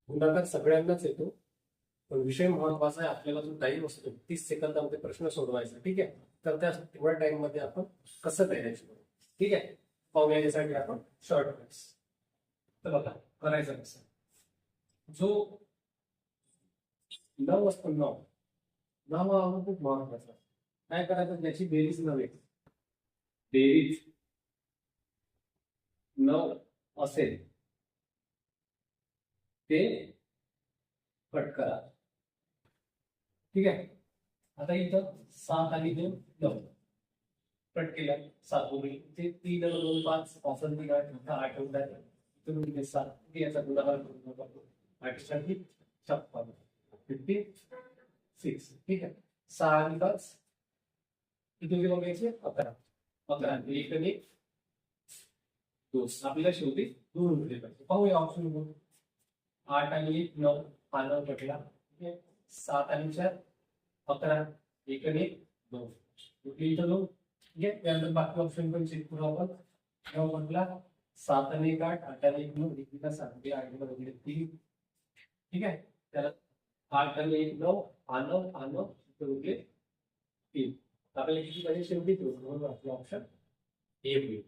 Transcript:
गुणाकार सगळ्यांनाच येतो, पण विषय महत्वाचा आहे. आपल्याला जो टाइम असतो 30 सेकंदामध्ये प्रश्न सोडवायचा. ठीक आहे, तर त्या तेवढ्या टाइम मध्ये आपण कसं मॅनेज करू. ठीक आहे, पाहूया यासाठी आपण शॉर्टकट्स. तर बघा करायचं कसं. जो 9 असतो 9 हा खूप महत्वाचा. काय करायचं, ज्याची बेरीज नव्हे, बेरीज 9 असेल ते कट करा. ठीक आहे, आता इथं 7 आणि 2 9 कट केल्या. 7 ते 3 2 5 पासून 8 होता. इथून 7 याचा गुणाकार करून बघतो. 8 साठी 56 56. ठीक आहे, 6 आणि 5 इथून किती बघायचे 11 11 एक आणि 2 आपल्याला शेवटी 2 उरले पाहिजे. पाहूया ऑप्शन 2. 8 आणि 9 हा 9 कटला. 7 आणि 4 11 एक आणि 2 इथं 2. ठीक आहे, त्यानंतर बाकी ऑप्शन पण चेक करू आपण. 9 म्हटला 7 आणि 1 8 8 आणि 1 9 एकदा 7 8 वगैरे 3. ठीक आहे, त्याला 8 आणि 1 9 हा 9 हा 9 उरले 3. आपल्याला किती पाहिजे शेवटी 2 म्हणून आपला ऑप्शन ए होईल.